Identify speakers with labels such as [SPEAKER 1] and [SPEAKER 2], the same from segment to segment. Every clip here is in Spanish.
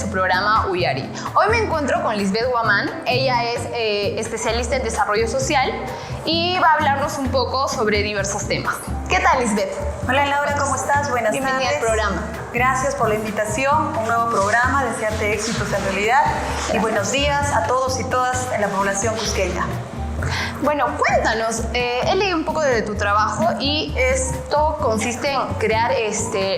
[SPEAKER 1] su programa Uyari. Hoy me encuentro con Lisbeth Guamán. Ella es especialista en desarrollo social y va a hablarnos un poco sobre diversos temas. ¿Qué tal, Lisbeth?
[SPEAKER 2] Hola Laura, ¿cómo estás? Buenas tardes.
[SPEAKER 1] Bienvenida al programa.
[SPEAKER 2] Gracias por la invitación, un nuevo programa, desearte éxitos en realidad. Y buenos días a todos y todas en la población cusqueña.
[SPEAKER 1] Bueno, cuéntanos, he leído un poco de tu trabajo y esto consiste en crear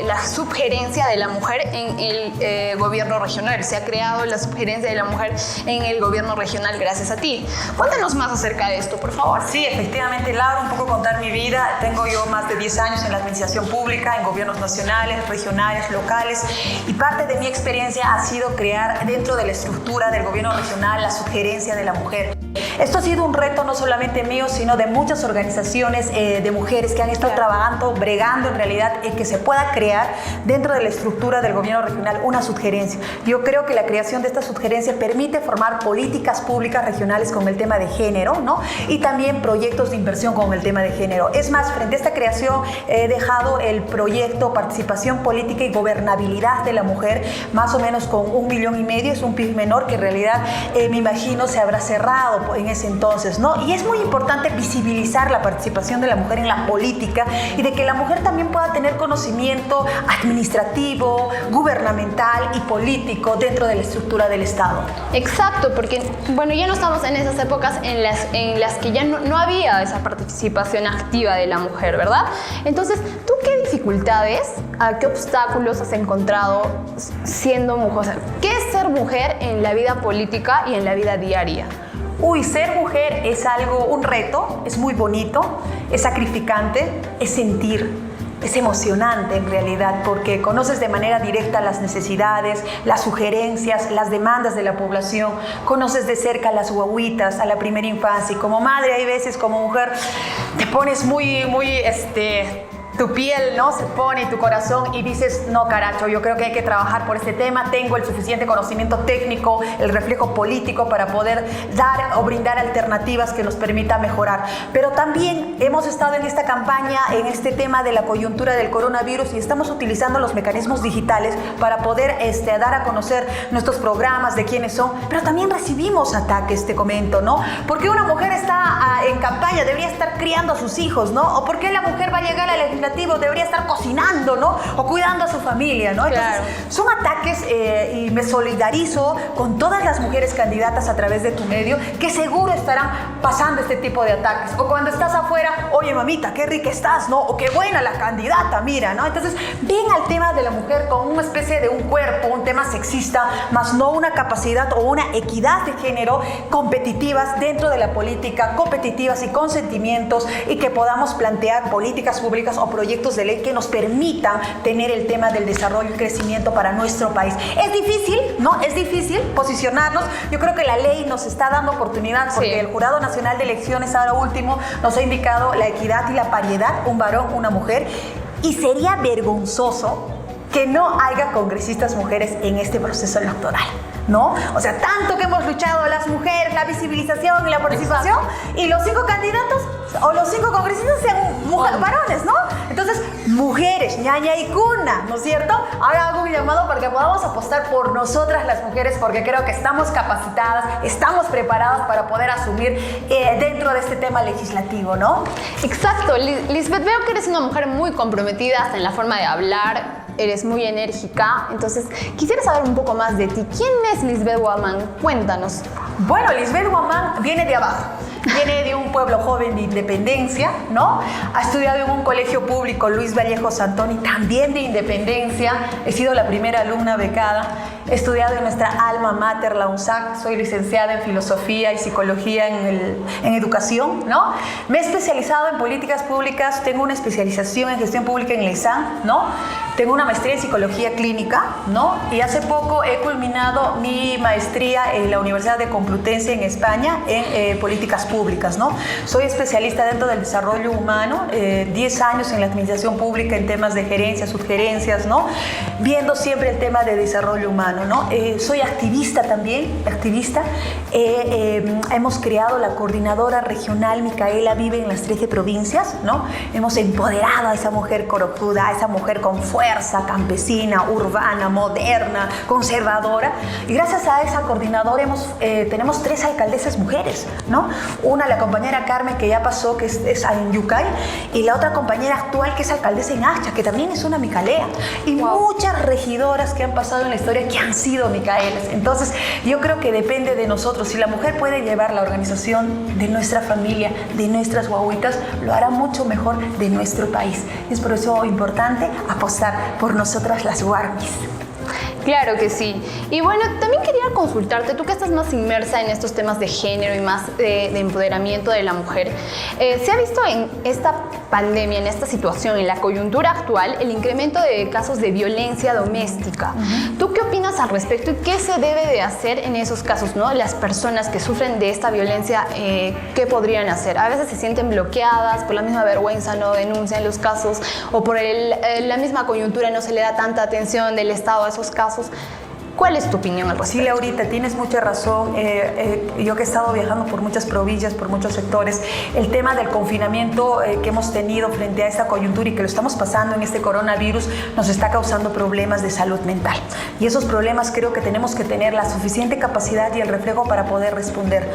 [SPEAKER 1] la subgerencia de la mujer en el gobierno regional. Se ha creado la subgerencia de la mujer en el gobierno regional gracias a ti. Cuéntanos más acerca de esto, por favor.
[SPEAKER 2] Sí, efectivamente, Laura, un poco contar mi vida. Tengo yo más de 10 años en la administración pública, en gobiernos nacionales, regionales, locales, y parte de mi experiencia ha sido crear dentro de la estructura del gobierno regional la subgerencia de la mujer. Esto ha sido un reto no solamente mío, sino de muchas organizaciones de mujeres que han estado trabajando, bregando en realidad en que se pueda crear dentro de la estructura del gobierno regional una subgerencia. Yo creo que la creación de esta subgerencia permite formar políticas públicas regionales con el tema de género, ¿no? Y también proyectos de inversión con el tema de género. Es más, frente a esta creación he dejado el proyecto Participación Política y Gobernabilidad de la Mujer, más o menos con 1,5 millones, es un PIB menor que en realidad me imagino se habrá cerrado en ese entonces, ¿no? Y es muy importante visibilizar la participación de la mujer en la política y de que la mujer también pueda tener conocimiento administrativo, gubernamental y político dentro de la estructura del Estado.
[SPEAKER 1] Exacto, porque bueno, ya no estamos en esas épocas en las que ya no había esa participación activa de la mujer, ¿verdad? Entonces, ¿tú qué dificultades, qué obstáculos has encontrado siendo mujer? O sea, ¿qué es ser mujer en la vida política y en la vida diaria?
[SPEAKER 2] Ser mujer es un reto, es muy bonito, es sacrificante, es sentir, es emocionante en realidad, porque conoces de manera directa las necesidades, las sugerencias, las demandas de la población, conoces de cerca a las guaguitas, a la primera infancia, y como madre hay veces, como mujer, te pones tu piel, ¿no? Se pone tu corazón y dices, no, caracho, yo creo que hay que trabajar por este tema, tengo el suficiente conocimiento técnico, el reflejo político para poder dar o brindar alternativas que nos permita mejorar. Pero también hemos estado en esta campaña, en este tema de la coyuntura del coronavirus, y estamos utilizando los mecanismos digitales para poder dar a conocer nuestros programas, de quiénes son, pero también recibimos ataques, te comento, ¿no? Porque una mujer está en campaña, debería estar criando a sus hijos, ¿no? O porque la mujer va a llegar a la legislatura, debería estar cocinando, ¿no? O cuidando a su familia, ¿no? Entonces, claro, son ataques y me solidarizo con todas las mujeres candidatas a través de tu medio que seguro estarán pasando este tipo de ataques. O cuando estás afuera, oye mamita, qué rica estás, ¿no? O qué buena la candidata, mira, ¿no? Entonces, ven al tema de la mujer con una especie de un cuerpo, un tema sexista, más no una capacidad o una equidad de género competitivas dentro de la política, competitivas y con sentimientos, y que podamos plantear políticas públicas o proyectos de ley que nos permitan tener el tema del desarrollo y crecimiento para nuestro país. Es difícil, ¿no? Es difícil posicionarnos. Yo creo que la ley nos está dando oportunidad porque sí, el Jurado Nacional de Elecciones ahora último nos ha indicado la equidad y la paridad, un varón, una mujer, y sería vergonzoso que no haya congresistas mujeres en este proceso electoral, ¿no? O sea, tanto que hemos luchado las mujeres, la visibilización y la participación, y los 5 candidatos o los 5 congresistas sean varones, ¿no? Entonces, mujeres, ñaña y cuna, ¿no es cierto? Ahora hago un llamado para que podamos apostar por nosotras las mujeres, porque creo que estamos capacitadas, estamos preparadas para poder asumir dentro de este tema legislativo, ¿no?
[SPEAKER 1] Exacto. Lisbeth, veo que eres una mujer muy comprometida hasta en la forma de hablar, eres muy enérgica, entonces quisiera saber un poco más de ti. ¿Quién es Lisbeth Guamán? Cuéntanos.
[SPEAKER 2] Bueno, Lisbeth Guamán viene de abajo. Viene de un pueblo joven de Independencia, ¿no? Ha estudiado en un colegio público, Luis Vallejo Santoni, también de Independencia. He sido la primera alumna becada. He estudiado en nuestra alma mater, la UNSAC. Soy licenciada en Filosofía y Psicología en Educación, ¿no? Me he especializado en políticas públicas. Tengo una especialización en Gestión Pública en la ESAN, ¿no? Tengo una maestría en Psicología Clínica, ¿no? Y hace poco he culminado mi maestría en la Universidad de Complutense en España en Políticas Públicas, ¿no? Soy especialista dentro del desarrollo humano, 10 años en la administración pública en temas de gerencias, subgerencias, ¿no? Viendo siempre el tema de desarrollo humano, ¿no? Soy activista también, hemos creado la coordinadora regional Micaela Vive en las 13 provincias, ¿no? Hemos empoderado a esa mujer corojuda, a esa mujer con fuerza, fuerza, campesina, urbana, moderna, conservadora. Y gracias a esa coordinadora tenemos 3 alcaldesas mujeres, ¿no? Una, la compañera Carmen, que ya pasó, que es en Yucay, y la otra compañera actual, que es alcaldesa en Acha, que también es una micaela. Y muchas regidoras que han pasado en la historia que han sido micaelas. Entonces, yo creo que depende de nosotros. Si la mujer puede llevar la organización de nuestra familia, de nuestras guaguitas, lo hará mucho mejor de nuestro país. Es por eso importante apostar por nosotras las guarmis.
[SPEAKER 1] Claro que sí. Y bueno, también quería consultarte, tú que estás más inmersa en estos temas de género y más de empoderamiento de la mujer, ¿se ha visto en esta pandemia, en esta situación, en la coyuntura actual, el incremento de casos de violencia doméstica? ¿Tú qué opinas al respecto y qué se debe de hacer en esos casos, ¿no? Las personas que sufren de esta violencia, ¿qué podrían hacer? A veces se sienten bloqueadas por la misma vergüenza, no denuncian los casos, o por la misma coyuntura no se le da tanta atención del Estado a esos casos. ¿Cuál es tu opinión al respecto?
[SPEAKER 2] Sí, Laurita, tienes mucha razón. Yo que he estado viajando por muchas provincias, por muchos sectores, el tema del confinamiento que hemos tenido frente a esta coyuntura y que lo estamos pasando en este coronavirus nos está causando problemas de salud mental. Y esos problemas creo que tenemos que tener la suficiente capacidad y el reflejo para poder responder.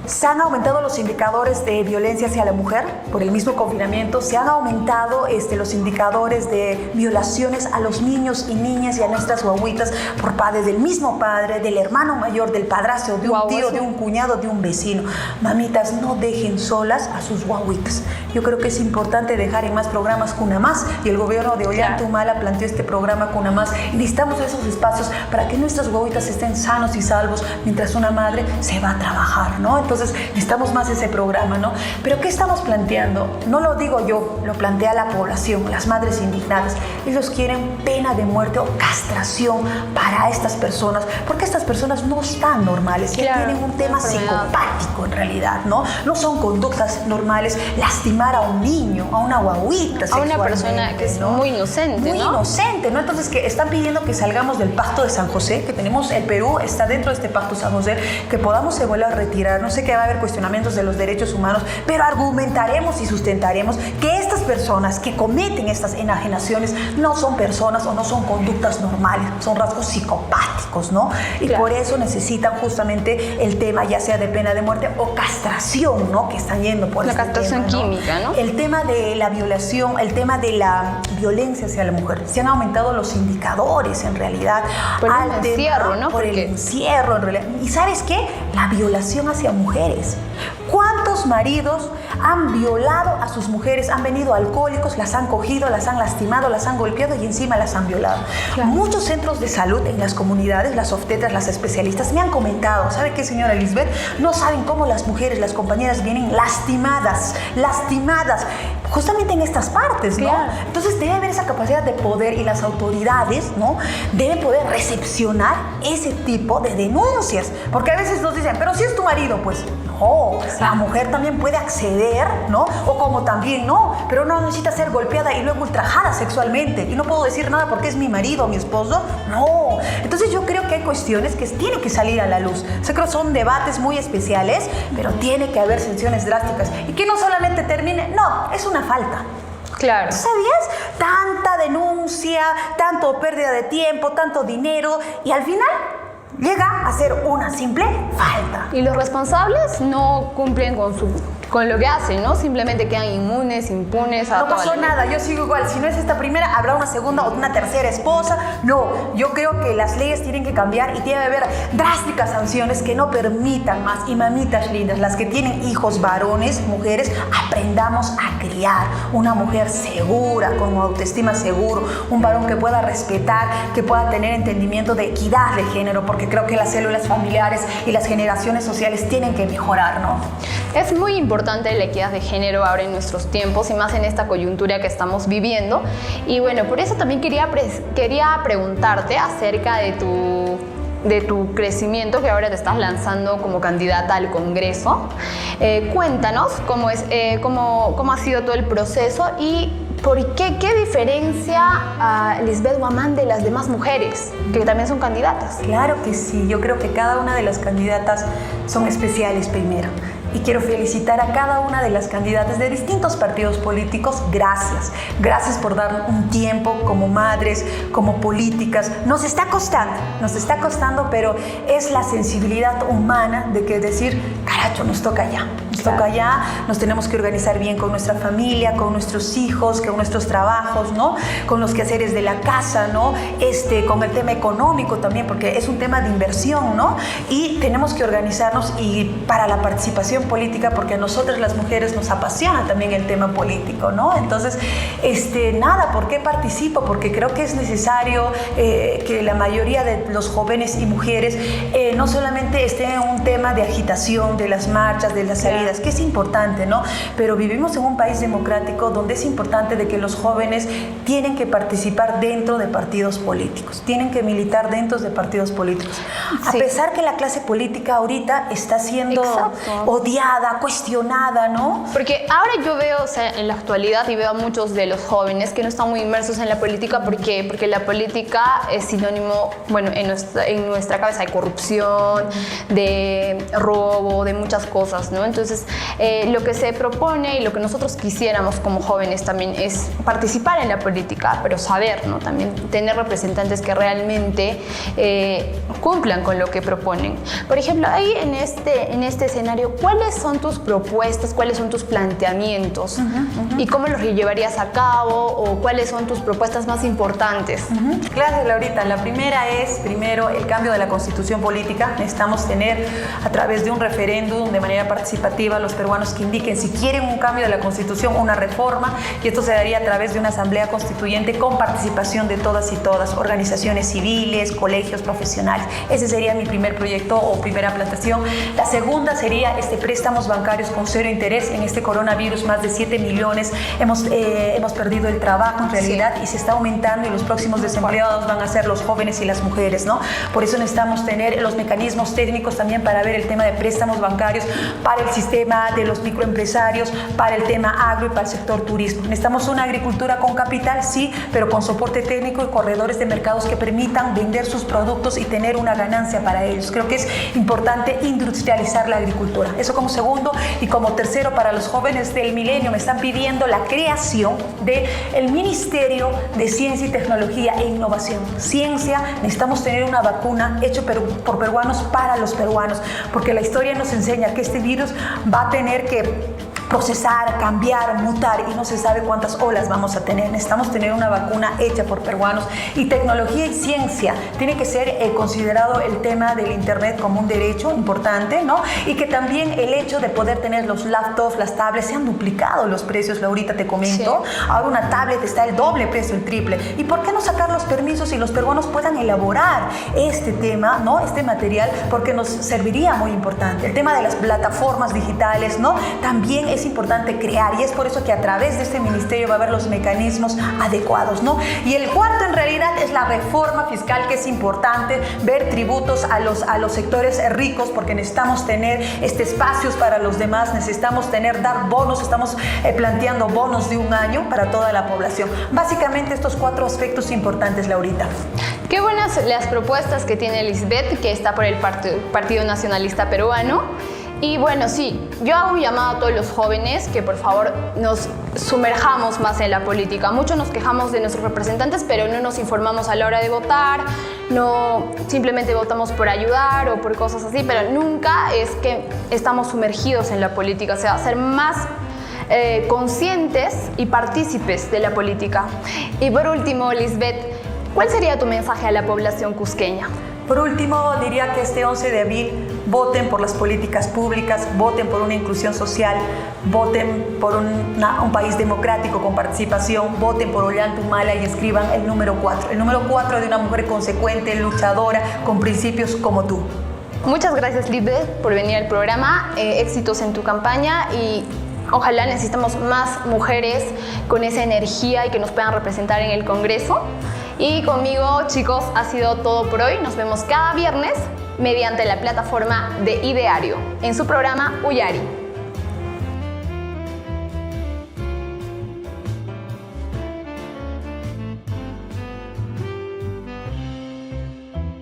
[SPEAKER 2] Se han aumentado los indicadores de violencia hacia la mujer por el mismo confinamiento. Se han aumentado los indicadores de violaciones a los niños y niñas y a nuestras guaguitas por padres del mismo padre, del hermano mayor, del padrastro, de un tío, de un cuñado, de un vecino. Mamitas, no dejen solas a sus guaguitas. Yo creo que es importante dejar en más programas Cuna Más, y el gobierno de Ollanta Humala planteó este programa Cuna Más. Y necesitamos esos espacios para que nuestras guaguitas estén sanos y salvos mientras una madre se va a trabajar, ¿no? Entonces necesitamos más ese programa, ¿no? Pero ¿qué estamos planteando? No lo digo yo, lo plantea la población, las madres indignadas. Ellos quieren pena de muerte o castración para estas personas, porque estas personas no están normales, ya tienen un tema psicopático en realidad, ¿no? No son conductas normales lastimar a un niño, a una guaguita,
[SPEAKER 1] a una persona que es, ¿no?, muy inocente,
[SPEAKER 2] muy inocente, ¿no? Entonces, que están pidiendo que salgamos del Pacto de San José, que tenemos, el Perú está dentro de este Pacto de San José, que podamos se vuelva a retirar. No sé, que va a haber cuestionamientos de los derechos humanos, pero argumentaremos y sustentaremos que estas personas que cometen estas enajenaciones no son personas o no son conductas normales, son rasgos psicopáticos, ¿no? Y por eso necesitan justamente el tema, ya sea de pena de muerte o castración, ¿no? Que están yendo por
[SPEAKER 1] la castración química, ¿no?
[SPEAKER 2] El tema de la violación, el tema de la violencia hacia la mujer. Se han aumentado los indicadores en realidad.
[SPEAKER 1] Por el encierro, ¿no?
[SPEAKER 2] Por el encierro en realidad. ¿Y sabes qué? La violación hacia mujeres. ¿Cuántos maridos han violado a sus mujeres? Han venido alcohólicos, las han cogido, las han lastimado, las han golpeado y encima las han violado. Claro. Muchos centros de salud en las comunidades, las obstetras, las especialistas me han comentado, ¿sabe qué, señora Elizabeth? No saben cómo las mujeres, las compañeras vienen lastimadas, justamente en estas partes, ¿no? Claro. Entonces debe haber esa capacidad de poder, y las autoridades, ¿no?, deben poder recepcionar ese tipo de denuncias, porque a veces nos dicen, pero si es tu marido, pues no, la mujer también puede acceder, ¿no? O como también no, pero no necesita ser golpeada y luego ultrajada sexualmente, y no puedo decir nada porque es mi marido o mi esposo, no. Entonces yo creo que hay cuestiones que tienen que salir a la luz. Creo que son debates muy especiales, pero tiene que haber sanciones drásticas, y que no solamente termine, no, es una falta.
[SPEAKER 1] Claro.
[SPEAKER 2] ¿Sabías? Tanta denuncia, tanto pérdida de tiempo, tanto dinero, y al final llega a ser una simple falta.
[SPEAKER 1] Y los responsables no cumplen con lo que hacen, ¿no? Simplemente quedan inmunes, impunes.
[SPEAKER 2] No pasó nada, yo sigo igual. Si no es esta primera, habrá una segunda o una tercera esposa. No, yo creo que las leyes tienen que cambiar y tiene que haber drásticas sanciones que no permitan más. Y mamitas lindas, las que tienen hijos varones, mujeres, aprendamos a criar una mujer segura, con autoestima seguro, un varón que pueda respetar, que pueda tener entendimiento de equidad de género, porque creo que las células familiares y las generaciones sociales tienen que mejorar, ¿no?
[SPEAKER 1] Es muy importante la equidad de género ahora en nuestros tiempos, y más en esta coyuntura que estamos viviendo. Y bueno, por eso también quería preguntarte acerca de tu crecimiento, que ahora te estás lanzando como candidata al Congreso. Cuéntanos cómo ha sido todo el proceso y por qué diferencia a Lisbeth Guamán de las demás mujeres que también son candidatas.
[SPEAKER 2] Claro que sí, yo creo que cada una de las candidatas son especiales primero. y quiero felicitar a cada una de las candidatas de distintos partidos políticos. Gracias. Gracias por dar un tiempo como madres, como políticas. Nos está costando, pero es la sensibilidad humana de que decir, caracho, nos toca ya. Toca ya, nos tenemos que organizar bien con nuestra familia, con nuestros hijos, con nuestros trabajos, ¿no? Con los quehaceres de la casa, ¿no? Con el tema económico también, porque es un tema de inversión, ¿no? Y tenemos que organizarnos y para la participación política, porque a nosotras las mujeres nos apasiona también el tema político, ¿no? Entonces, nada, ¿por qué participo? Porque creo que es necesario que la mayoría de los jóvenes y mujeres no solamente estén en un tema de agitación, de las marchas, de las salidas, que es importante, ¿no? Pero vivimos en un país democrático donde es importante de que los jóvenes tienen que participar dentro de partidos políticos, tienen que militar dentro de partidos políticos. A pesar que la clase política ahorita está siendo odiada, cuestionada, ¿no?
[SPEAKER 1] Porque ahora yo veo, o sea, en la actualidad, y veo a muchos de los jóvenes que no están muy inmersos en la política. ¿Por qué? Porque la política es sinónimo, bueno, en nuestra cabeza de corrupción, de robo, de muchas cosas, ¿no? Entonces, lo que se propone y lo que nosotros quisiéramos como jóvenes también es participar en la política, pero saber, ¿no? También tener representantes que realmente cumplan con lo que proponen. Por ejemplo, ahí en este escenario, ¿cuáles son tus propuestas, cuáles son tus planteamientos y cómo los llevarías a cabo, o cuáles son tus propuestas más importantes?
[SPEAKER 2] Gracias, Laurita. La primera es, primero, el cambio de la constitución política. Necesitamos tener, a través de un referéndum, de manera participativa, los peruanos que indiquen si quieren un cambio de la constitución, una reforma, y esto se daría a través de una asamblea constituyente con participación de todas y todas, organizaciones civiles, colegios profesionales. Ese sería mi primer proyecto o primera plantación. La segunda sería préstamos bancarios con cero interés. En este coronavirus, más de 7 millones hemos perdido el trabajo en realidad, y se está aumentando, y los próximos desempleados van a ser los jóvenes y las mujeres, ¿no? Por eso necesitamos tener los mecanismos técnicos también para ver el tema de préstamos bancarios para el sistema de los microempresarios, para el tema agro y para el sector turismo. Necesitamos una agricultura con capital, sí, pero con soporte técnico y corredores de mercados que permitan vender sus productos y tener una ganancia para ellos. Creo que es importante industrializar la agricultura. Eso como segundo. Y como tercero, para los jóvenes del milenio, me están pidiendo la creación del Ministerio de Ciencia y Tecnología e Innovación. Ciencia, necesitamos tener una vacuna hecha por peruanos para los peruanos, porque la historia nos enseña que este virus va a tener que procesar, cambiar, mutar, y no se sabe cuántas olas vamos a tener. Necesitamos tener una vacuna hecha por peruanos. Y tecnología y ciencia, tiene que ser considerado el tema del internet como un derecho importante, ¿no? Y que también el hecho de poder tener los laptops, las tablets, se han duplicado los precios, Laurita, te comento. Sí. Ahora una tablet está el doble precio, el triple. ¿Y por qué no sacar los permisos y los peruanos puedan elaborar este tema, ¿no? Este material, porque nos serviría muy importante. El tema de las plataformas digitales, ¿no? También es importante crear, y es por eso que a través de este ministerio va a haber los mecanismos adecuados, ¿no? Y el cuarto, en realidad, es la reforma fiscal, que es importante ver tributos a los sectores ricos, porque necesitamos tener espacios para los demás, necesitamos dar bonos, estamos planteando bonos de un año para toda la población. Básicamente estos 4 aspectos importantes, Laurita.
[SPEAKER 1] Qué buenas las propuestas que tiene Lisbeth, que está por el Partido Nacionalista Peruano. Y bueno, sí, yo hago un llamado a todos los jóvenes que por favor nos sumerjamos más en la política. Muchos nos quejamos de nuestros representantes, pero no nos informamos a la hora de votar, no simplemente votamos por ayudar o por cosas así, pero nunca es que estamos sumergidos en la política. O sea, ser más conscientes y partícipes de la política. Y por último, Lisbeth, ¿cuál sería tu mensaje a la población cusqueña?
[SPEAKER 2] Por último, diría que este 11 de abril voten por las políticas públicas, voten por una inclusión social, voten por un país democrático con participación, voten por Ollanta-Humala y escriban el número 4. El número 4 de una mujer consecuente, luchadora, con principios como tú.
[SPEAKER 1] Muchas gracias, Lisbeth, por venir al programa. Éxitos en tu campaña, y ojalá necesitamos más mujeres con esa energía y que nos puedan representar en el Congreso. Y conmigo, chicos, ha sido todo por hoy. Nos vemos cada viernes mediante la plataforma de iDiario en su programa Uyari.